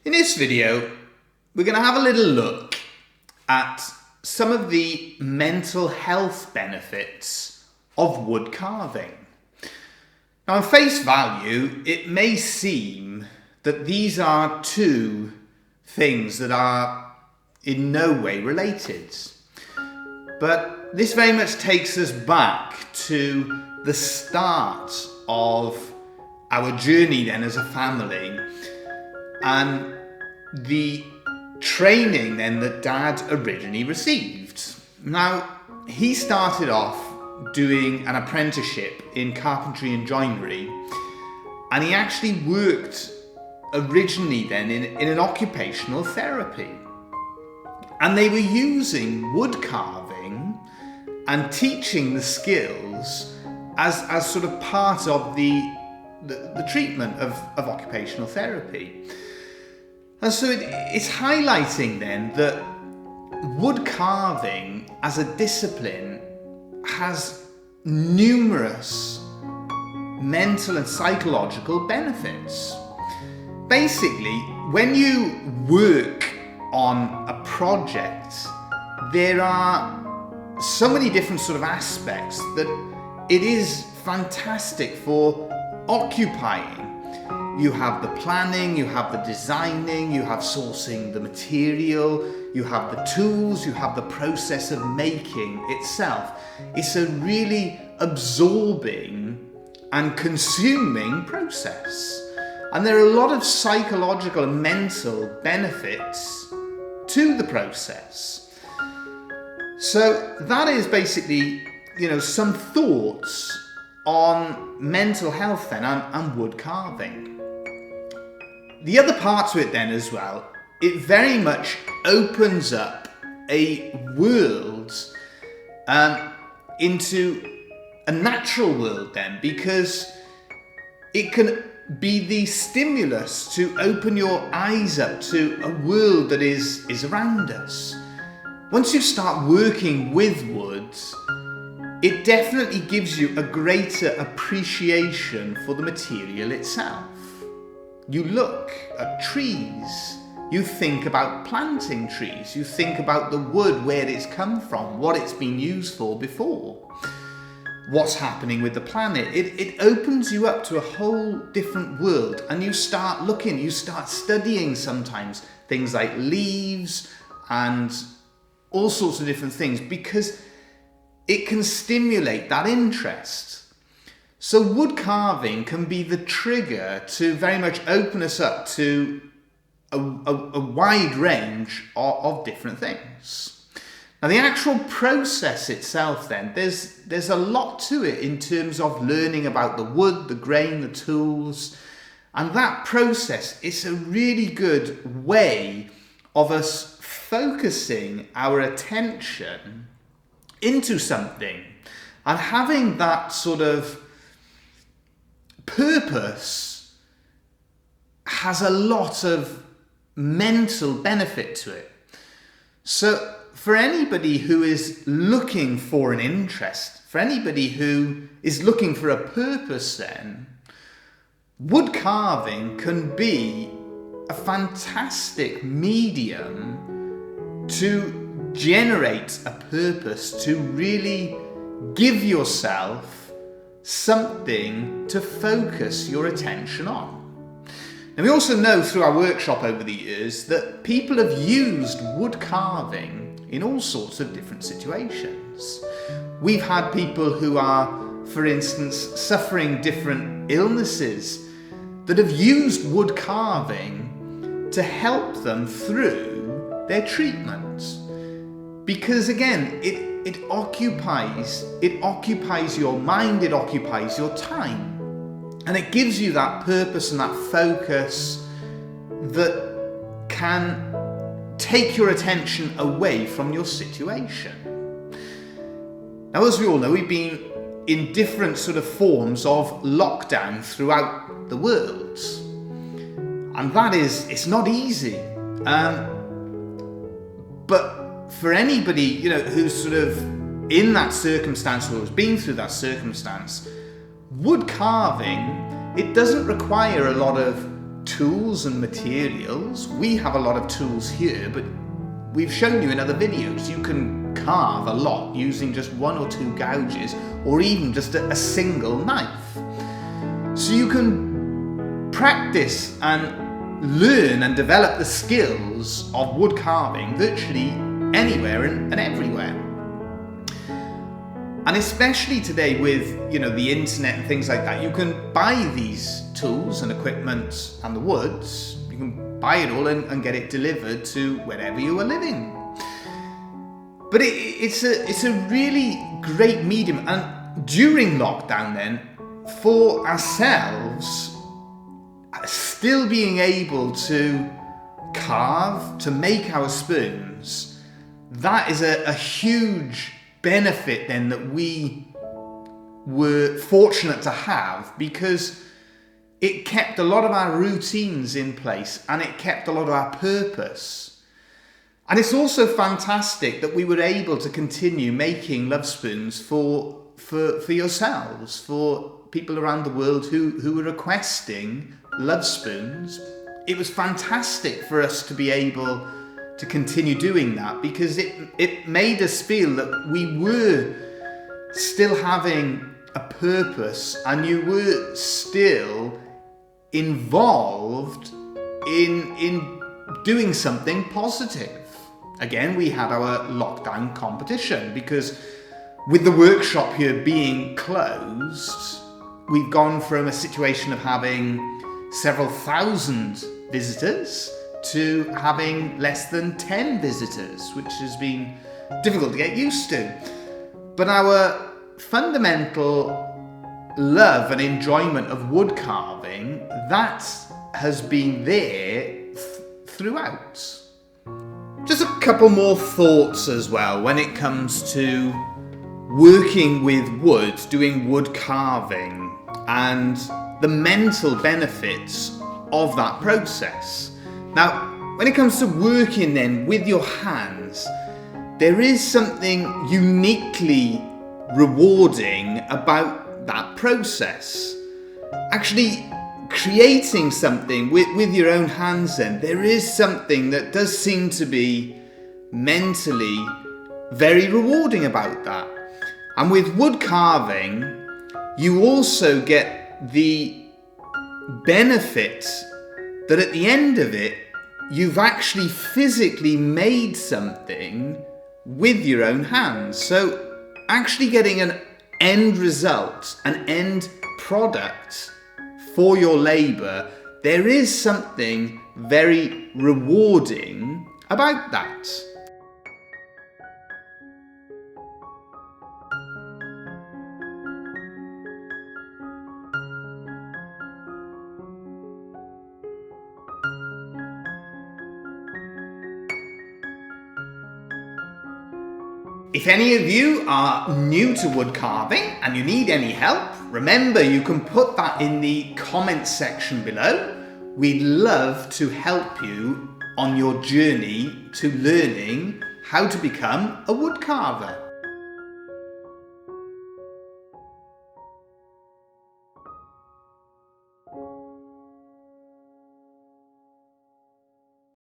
In this video, we're going to have a little look at some of the mental health benefits of wood carving. Now, on face value, it may seem that these are two things that are in no way related. But this very much takes us back to the start of our journey then as a family, and the training then that Dad originally received. Now, he started off doing an apprenticeship in carpentry and joinery, and he actually worked originally then in an occupational therapy. And they were using wood carving and teaching the skills as sort of part of the treatment of occupational therapy. And so it's highlighting then that wood carving as a discipline has numerous mental and psychological benefits. Basically, when you work on a project, there are so many different sort of aspects that it is fantastic for occupying. You have the planning, you have the designing, you have sourcing the material, you have the tools, you have the process of making itself. It's a really absorbing and consuming process. And there are a lot of psychological and mental benefits to the process. So that is basically, some thoughts on mental health then and wood carving. The other part to it then as well, it very much opens up a world into a natural world then, because it can be the stimulus to open your eyes up to a world that is around us. Once you start working with wood, it definitely gives you a greater appreciation for the material itself. You look at trees, you think about planting trees, you think about the wood, where it's come from, what it's been used for before, what's happening with the planet. It opens you up to a whole different world, and you start looking, you start studying sometimes things like leaves and all sorts of different things, because it can stimulate that interest. So wood carving can be the trigger to very much open us up to a wide range of different things. Now, the actual process itself then, there's a lot to it in terms of learning about the wood, the grain, the tools, and that process is a really good way of us focusing our attention into something and having that sort of purpose has a lot of mental benefit to it. So for anybody who is looking for an interest, for anybody who is looking for a purpose then, wood carving can be a fantastic medium to generate a purpose, to really give yourself something to focus your attention on. And we also know through our workshop over the years that people have used wood carving in all sorts of different situations. We've had people who are, for instance, suffering different illnesses that have used wood carving to help them through their treatment. Because again, it occupies your mind, it occupies your time, and it gives you that purpose and that focus that can take your attention away from your situation. Now, as we all know, we've been in different sort of forms of lockdown throughout the world, and it's not easy. But for anybody, who's sort of in that circumstance or has been through that circumstance, wood carving, it doesn't require a lot of tools and materials. We have a lot of tools here, but we've shown you in other videos you can carve a lot using just one or two gouges or even just a single knife. So you can practice and learn and develop the skills of wood carving virtually anywhere and everywhere. And especially today with the internet and things like that, you can buy these tools and equipment and the woods. You can buy it all and get it delivered to wherever you are living. But it's a really great medium. And during lockdown then, for ourselves, still being able to carve, to make our spoons, that is a huge benefit then that we were fortunate to have, because it kept a lot of our routines in place and it kept a lot of our purpose. And it's also fantastic that we were able to continue making love spoons for yourselves, for people around the world who were requesting love spoons. It was fantastic for us to be able to continue doing that, because it made us feel that we were still having a purpose and you were still involved in doing something positive. Again, we had our lockdown competition, because with the workshop here being closed, we've gone from a situation of having several thousand visitors to having less than 10 visitors, which has been difficult to get used to. But our fundamental love and enjoyment of wood carving, that has been there throughout. Just a couple more thoughts as well when it comes to working with wood, doing wood carving, and the mental benefits of that process. Now, when it comes to working then with your hands, there is something uniquely rewarding about that process. Actually creating something with your own hands then, there is something that does seem to be mentally very rewarding about that. And with wood carving, you also get the benefit that at the end of it, you've actually physically made something with your own hands. So actually getting an end result, an end product for your labour, there is something very rewarding about that. If any of you are new to wood carving and you need any help, remember you can put that in the comments section below. We'd love to help you on your journey to learning how to become a wood carver.